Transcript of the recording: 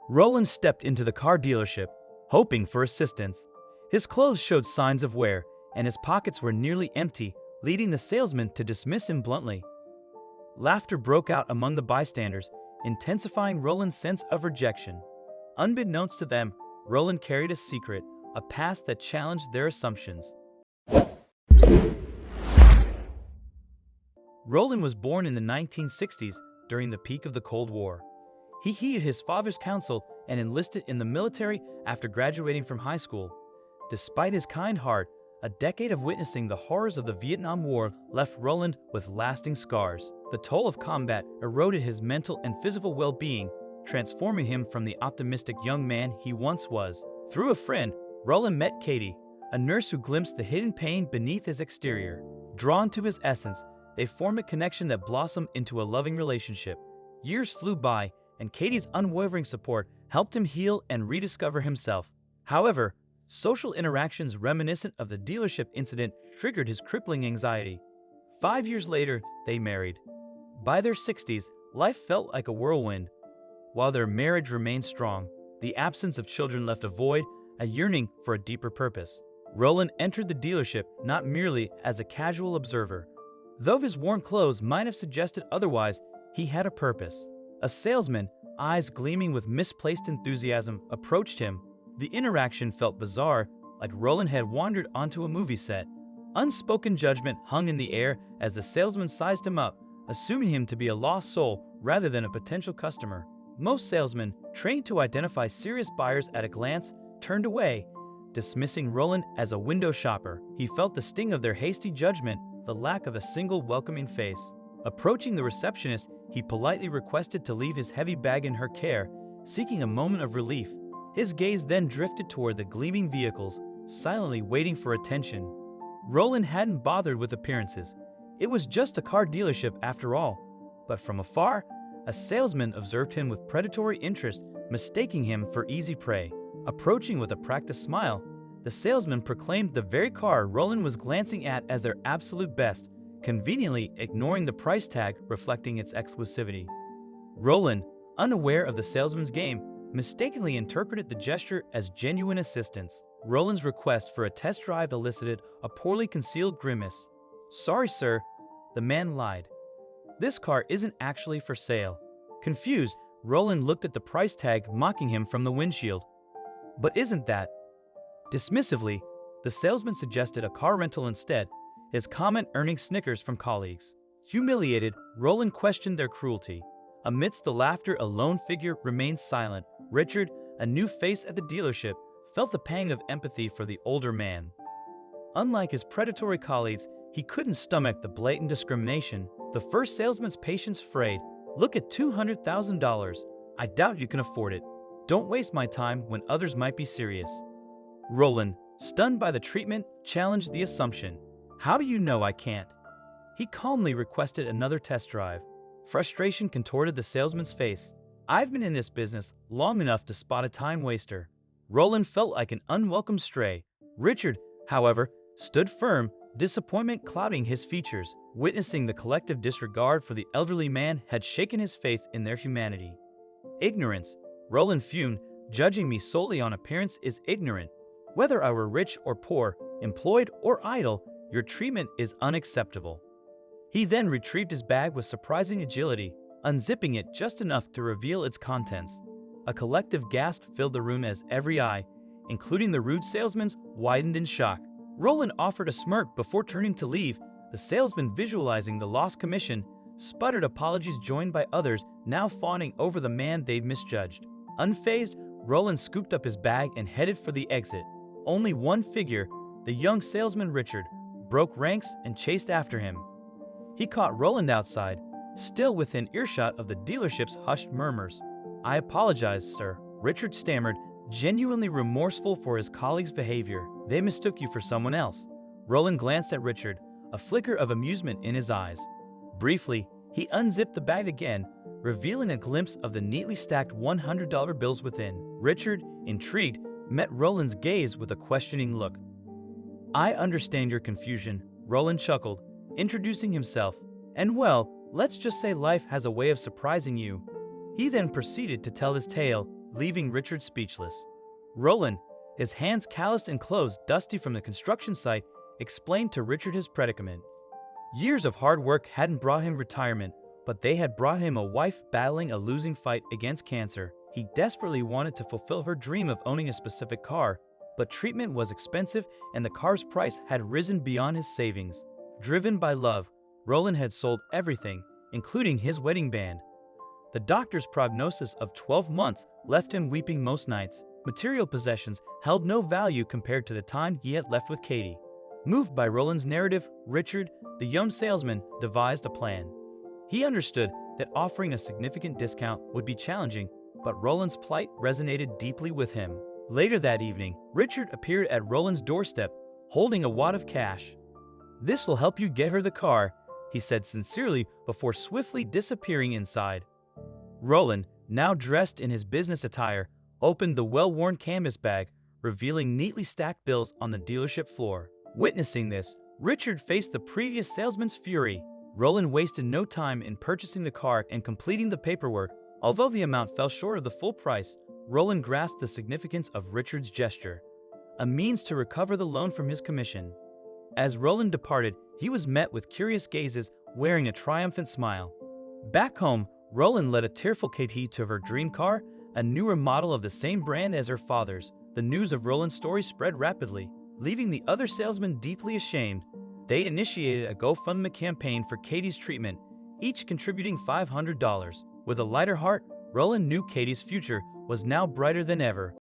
Roland stepped into the car dealership, hoping for assistance. His clothes showed signs of wear, and his pockets were nearly empty, leading the salesman to dismiss him bluntly. Laughter broke out among the bystanders, intensifying Roland's sense of rejection. Unbeknownst to them, Roland carried a secret, a past that challenged their assumptions. Roland was born in the 1960s during the peak of the Cold War. He heeded his father's counsel and enlisted in the military after graduating from high school. Despite his kind heart, a decade of witnessing the horrors of the Vietnam War left Roland with lasting scars. The toll of combat eroded his mental and physical well-being, transforming him from the optimistic young man he once was. Through a friend, Roland met Katie, a nurse who glimpsed the hidden pain beneath his exterior. Drawn to his essence, they formed a connection that blossomed into a loving relationship. Years flew by, and Katie's unwavering support helped him heal and rediscover himself. However, social interactions reminiscent of the dealership incident triggered his crippling anxiety. 5 years later, they married. By their 60s, life felt like a whirlwind. While their marriage remained strong, the absence of children left a void, a yearning for a deeper purpose. Roland entered the dealership not merely as a casual observer. Though his worn clothes might have suggested otherwise, he had a purpose. A salesman, eyes gleaming with misplaced enthusiasm, approached him. The interaction felt bizarre, like Roland had wandered onto a movie set. Unspoken judgment hung in the air as the salesman sized him up, assuming him to be a lost soul rather than a potential customer. Most salesmen, trained to identify serious buyers at a glance, turned away, dismissing Roland as a window shopper. He felt the sting of their hasty judgment, the lack of a single welcoming face. Approaching the receptionist, he politely requested to leave his heavy bag in her care, seeking a moment of relief. His gaze then drifted toward the gleaming vehicles, silently waiting for attention. Roland hadn't bothered with appearances. It was just a car dealership after all. But from afar, a salesman observed him with predatory interest, mistaking him for easy prey. Approaching with a practiced smile, the salesman proclaimed the very car Roland was glancing at as their absolute best, conveniently ignoring the price tag reflecting its exclusivity. Roland, unaware of the salesman's game, mistakenly interpreted the gesture as genuine assistance. Roland's request for a test drive elicited a poorly concealed grimace. "Sorry, sir," the man lied. "This car isn't actually for sale." Confused, Roland looked at the price tag mocking him from the windshield. "But isn't that?" Dismissively, the salesman suggested a car rental instead, his comment earning snickers from colleagues. Humiliated, Roland questioned their cruelty. Amidst the laughter, a lone figure remained silent. Richard, a new face at the dealership, felt a pang of empathy for the older man. Unlike his predatory colleagues, he couldn't stomach the blatant discrimination. The first salesman's patience frayed. "Look at $200,000. I doubt you can afford it. Don't waste my time when others might be serious." Roland, stunned by the treatment, challenged the assumption. "How do you know I can't?" He calmly requested another test drive. Frustration contorted the salesman's face. "I've been in this business long enough to spot a time waster." Roland felt like an unwelcome stray. Richard, however, stood firm, disappointment clouding his features. Witnessing the collective disregard for the elderly man had shaken his faith in their humanity. "Ignorance," Roland fumed, "judging me solely on appearance is ignorant. Whether I were rich or poor, employed or idle, your treatment is unacceptable." He then retrieved his bag with surprising agility, unzipping it just enough to reveal its contents. A collective gasp filled the room as every eye, including the rude salesman's, widened in shock. Roland offered a smirk before turning to leave. The salesman, visualizing the lost commission, sputtered apologies joined by others now fawning over the man they'd misjudged. Unfazed, Roland scooped up his bag and headed for the exit. Only one figure, the young salesman Richard, broke ranks and chased after him. He caught Roland outside, still within earshot of the dealership's hushed murmurs. "I apologize, sir," Richard stammered, genuinely remorseful for his colleague's behavior. "They mistook you for someone else." Roland glanced at Richard, a flicker of amusement in his eyes. Briefly, he unzipped the bag again, revealing a glimpse of the neatly stacked $100 bills within. Richard, intrigued, met Roland's gaze with a questioning look. "I understand your confusion," Roland chuckled, introducing himself. "And well, let's just say life has a way of surprising you." He then proceeded to tell his tale, leaving Richard speechless. Roland, his hands calloused and clothes dusty from the construction site, explained to Richard his predicament. Years of hard work hadn't brought him retirement, but they had brought him a wife battling a losing fight against cancer. He desperately wanted to fulfill her dream of owning a specific car, but treatment was expensive and the car's price had risen beyond his savings. Driven by love, Roland had sold everything, including his wedding band. The doctor's prognosis of 12 months left him weeping most nights. Material possessions held no value compared to the time he had left with Katie. Moved by Roland's narrative, Richard, the young salesman, devised a plan. He understood that offering a significant discount would be challenging, but Roland's plight resonated deeply with him. Later that evening, Richard appeared at Roland's doorstep, holding a wad of cash. "This will help you get her the car," he said sincerely before swiftly disappearing inside. Roland, now dressed in his business attire, opened the well-worn canvas bag, revealing neatly stacked bills on the dealership floor. Witnessing this, Richard faced the previous salesman's fury. Roland wasted no time in purchasing the car and completing the paperwork. Although the amount fell short of the full price, Roland grasped the significance of Richard's gesture, a means to recover the loan from his commission. As Roland departed, he was met with curious gazes, wearing a triumphant smile. Back home, Roland led a tearful Katie to her dream car, a newer model of the same brand as her father's. The news of Roland's story spread rapidly, leaving the other salesmen deeply ashamed. They initiated a GoFundMe campaign for Katie's treatment, each contributing $500. With a lighter heart, Roland knew Katie's future was now brighter than ever.